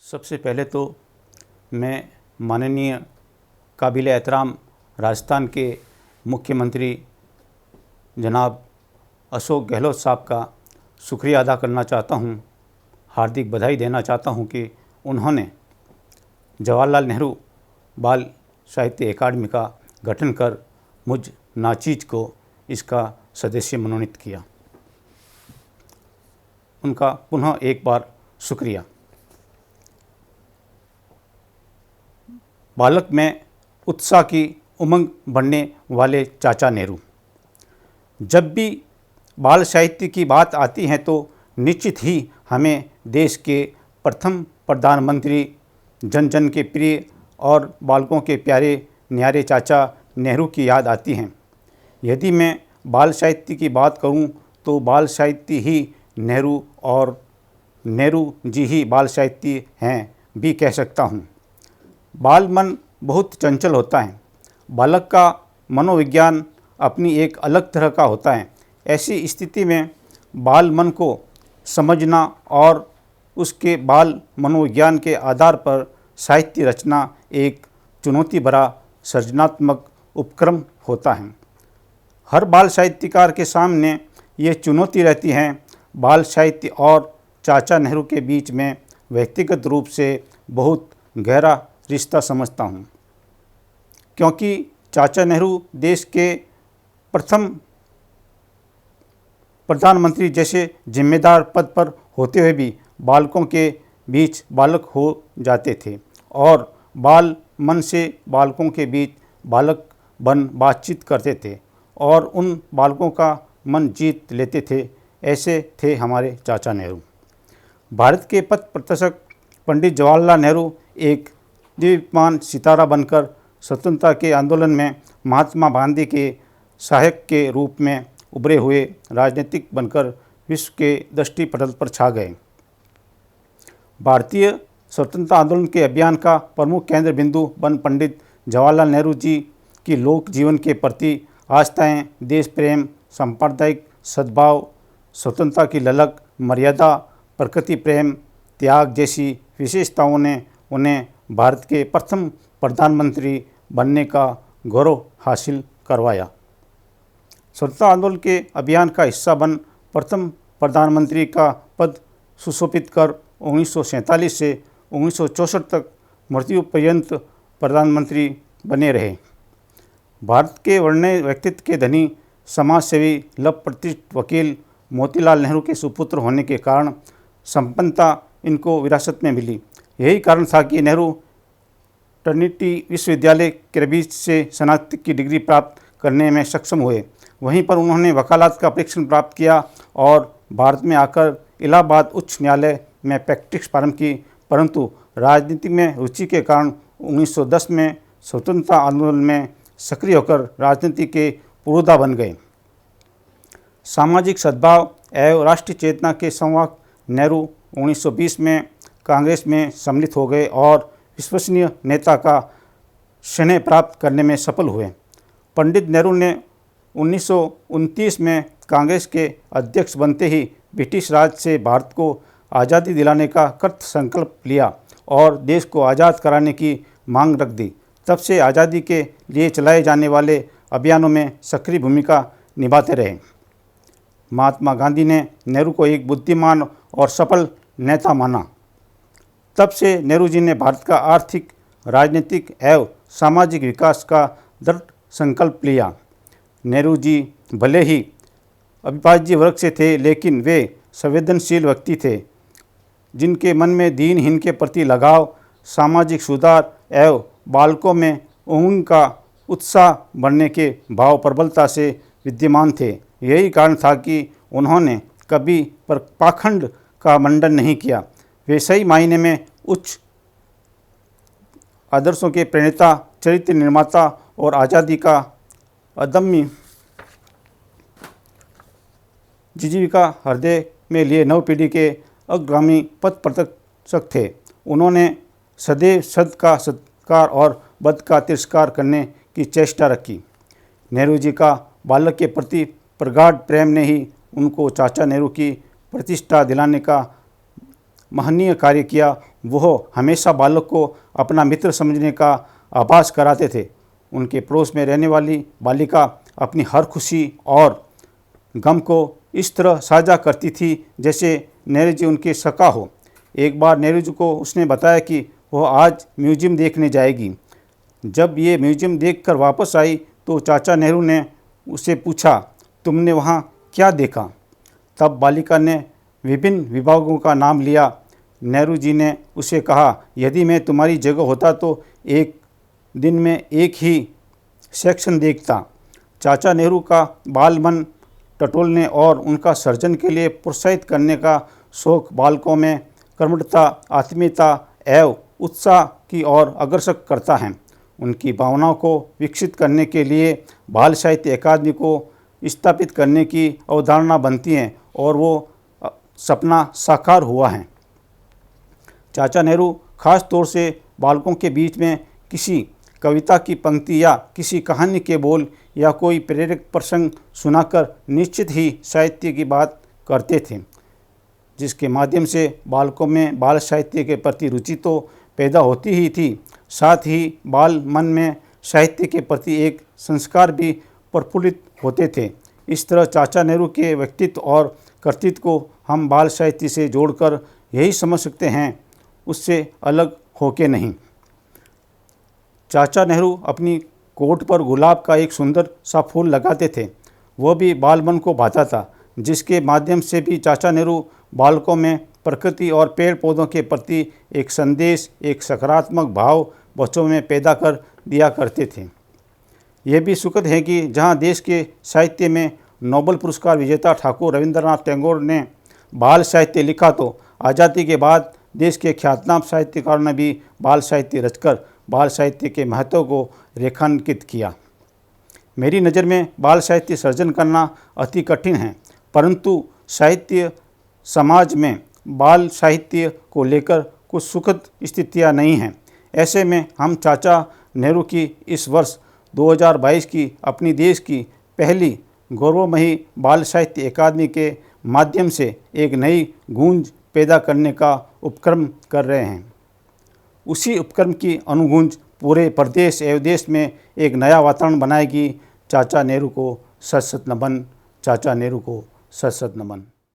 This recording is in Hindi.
सबसे पहले तो मैं माननीय काबिल एहतराम राजस्थान के मुख्यमंत्री जनाब अशोक गहलोत साहब का शुक्रिया अदा करना चाहता हूँ, हार्दिक बधाई देना चाहता हूँ कि उन्होंने जवाहरलाल नेहरू बाल साहित्य अकादमी का गठन कर मुझ नाचीज को इसका सदस्य मनोनीत किया। उनका पुनः एक बार शुक्रिया। बालक में उत्साह की उमंग बढ़ने वाले चाचा नेहरू। जब भी बाल साहित्य की बात आती है तो निश्चित ही हमें देश के प्रथम प्रधानमंत्री, जन जन के प्रिय और बालकों के प्यारे न्यारे चाचा नेहरू की याद आती हैं। यदि मैं बाल साहित्य की बात करूं तो बाल साहित्य ही नेहरू और नेहरू जी ही बाल साहित्य हैं भी कह सकता हूं। बाल मन बहुत चंचल होता है। बालक का मनोविज्ञान अपनी एक अलग तरह का होता है। ऐसी स्थिति में बाल मन को समझना और उसके बाल मनोविज्ञान के आधार पर साहित्य रचना एक चुनौती भरा सृजनात्मक उपक्रम होता है। हर बाल साहित्यकार के सामने ये चुनौती रहती है। बाल साहित्य और चाचा नेहरू के बीच में व्यक्तिगत रूप से बहुत गहरा रिश्ता समझता हूँ, क्योंकि चाचा नेहरू देश के प्रथम प्रधानमंत्री जैसे जिम्मेदार पद पर होते हुए भी बालकों के बीच बालक हो जाते थे और बाल मन से बालकों के बीच बालक बन बातचीत करते थे और उन बालकों का मन जीत लेते थे। ऐसे थे हमारे चाचा नेहरू। भारत के पथ प्रदर्शक पंडित जवाहरलाल नेहरू एक दीप्यमान सितारा बनकर स्वतंत्रता के आंदोलन में महात्मा गांधी के सहायक के रूप में उभरे हुए राजनीतिक बनकर विश्व के दृष्टिपटल पर छा गए। भारतीय स्वतंत्रता आंदोलन के अभियान का प्रमुख केंद्र बिंदु बन पंडित जवाहरलाल नेहरू जी की लोक जीवन के प्रति आस्थाएं, देश प्रेम, सांप्रदायिक सद्भाव, स्वतंत्रता की ललक, मर्यादा, प्रकृति प्रेम, त्याग जैसी विशेषताओं ने उन्हें भारत के प्रथम प्रधानमंत्री बनने का गौरव हासिल करवाया। स्वतंत्रता आंदोलन के अभियान का हिस्सा बन प्रथम प्रधानमंत्री का पद सुशोभित कर 1947 से 1964 तक मृत्यु पर्यंत प्रधानमंत्री बने रहे। भारत के वर्णीय व्यक्तित्व के धनी समाजसेवी, लव प्रतिष्ठित वकील मोतीलाल नेहरू के सुपुत्र होने के कारण संपन्नता इनको विरासत में मिली। यही कारण था कि नेहरू ट्रिनिटी विश्वविद्यालय कैम्ब्रिज से स्नातक की डिग्री प्राप्त करने में सक्षम हुए। वहीं पर उन्होंने वकालत का प्रशिक्षण प्राप्त किया और भारत में आकर इलाहाबाद उच्च न्यायालय में प्रैक्टिस प्रारंभ की, परंतु राजनीति में रुचि के कारण 1910 में स्वतंत्रता आंदोलन में सक्रिय होकर राजनीति के पुरोधा बन गए। सामाजिक सद्भाव एवं राष्ट्रीय चेतना के संवाहक नेहरू 1920 में कांग्रेस में सम्मिलित हो गए और विश्वसनीय नेता का स्नेह प्राप्त करने में सफल हुए। पंडित नेहरू ने 1929 में कांग्रेस के अध्यक्ष बनते ही ब्रिटिश राज से भारत को आज़ादी दिलाने का कृत संकल्प लिया और देश को आज़ाद कराने की मांग रख दी। तब से आज़ादी के लिए चलाए जाने वाले अभियानों में सक्रिय भूमिका निभाते रहे। महात्मा गांधी ने नेहरू को एक बुद्धिमान और सफल नेता माना। तब से नेहरू जी ने भारत का आर्थिक, राजनीतिक एवं सामाजिक विकास का दृढ़ संकल्प लिया। नेहरू जी भले ही अविभाज्य वर्ग से थे, लेकिन वे संवेदनशील व्यक्ति थे जिनके मन में दीनहीन के प्रति लगाव, सामाजिक सुधार एवं बालकों में उमंग का उत्साह बढ़ने के भाव प्रबलता से विद्यमान थे। यही कारण था कि उन्होंने कभी पाखंड का मंडन नहीं किया। वे सही मायने में उच्च आदर्शों के प्रणेता, चरित्र निर्माता और आज़ादी का अदम्य जिजीविका हृदय में लिए नव पीढ़ी के अग्रगामी पथ प्रदर्शक थे। उन्होंने सदैव सद का सत्कार और बद का तिरस्कार करने की चेष्टा रखी। नेहरू जी का बालक के प्रति प्रगाढ़ प्रेम ने ही उनको चाचा नेहरू की प्रतिष्ठा दिलाने का महनीय कार्य किया। वह हमेशा बालक को अपना मित्र समझने का आभास कराते थे। उनके पड़ोस में रहने वाली बालिका अपनी हर खुशी और गम को इस तरह साझा करती थी जैसे नेहरू जी उनके सका हो। एक बार नेहरू जी को उसने बताया कि वह आज म्यूजियम देखने जाएगी। जब ये म्यूजियम देखकर वापस आई तो चाचा नेहरू ने उससे पूछा, तुमने वहाँ क्या देखा? तब बालिका ने विभिन्न विभागों का नाम लिया। नेहरू जी ने उसे कहा, यदि मैं तुम्हारी जगह होता तो एक दिन में एक ही सेक्शन देखता। चाचा नेहरू का बाल मन टटोलने और उनका सर्जन के लिए प्रोत्साहित करने का शौक बालकों में कर्मठता, आत्मीयता एवं उत्साह की ओर अग्रसर करता है। उनकी भावनाओं को विकसित करने के लिए बाल साहित्य अकादमी को स्थापित करने की अवधारणा बनती है और वो सपना साकार हुआ है। चाचा नेहरू खास तौर से बालकों के बीच में किसी कविता की पंक्ति या किसी कहानी के बोल या कोई प्रेरक प्रसंग सुनाकर निश्चित ही साहित्य की बात करते थे, जिसके माध्यम से बालकों में बाल साहित्य के प्रति रुचि तो पैदा होती ही थी, साथ ही बाल मन में साहित्य के प्रति एक संस्कार भी प्रफुल्लित होते थे। इस तरह चाचा नेहरू के व्यक्तित्व और कर्तृत्व को हम बाल साहित्य से जोड़कर यही समझ सकते हैं, उससे अलग होके नहीं। चाचा नेहरू अपनी कोट पर गुलाब का एक सुंदर सा फूल लगाते थे, वह भी बाल मन को भाता था, जिसके माध्यम से भी चाचा नेहरू बालकों में प्रकृति और पेड़ पौधों के प्रति एक संदेश, एक सकारात्मक भाव बच्चों में पैदा कर दिया करते थे। यह भी सुखद है कि जहां देश के साहित्य में नोबेल पुरस्कार विजेता ठाकुर रविंद्रनाथ टैगोर ने बाल साहित्य लिखा, तो आज़ादी के बाद देश के ख्यातनाम साहित्यकारों ने भी बाल साहित्य रचकर बाल साहित्य के महत्व को रेखांकित किया। मेरी नज़र में बाल साहित्य सर्जन करना अति कठिन है, परंतु साहित्य समाज में बाल साहित्य को लेकर कुछ सुखद स्थितियां नहीं हैं। ऐसे में हम चाचा नेहरू की इस वर्ष 2022 की अपनी देश की पहली गौरवमयी बाल साहित्य अकादमी के माध्यम से एक नई गूंज पैदा करने का उपक्रम कर रहे हैं। उसी उपक्रम की अनुगूंज पूरे प्रदेश एवं देश में एक नया वातावरण बनाएगी। चाचा नेहरू को सत सत नमन। चाचा नेहरू को सत सत नमन।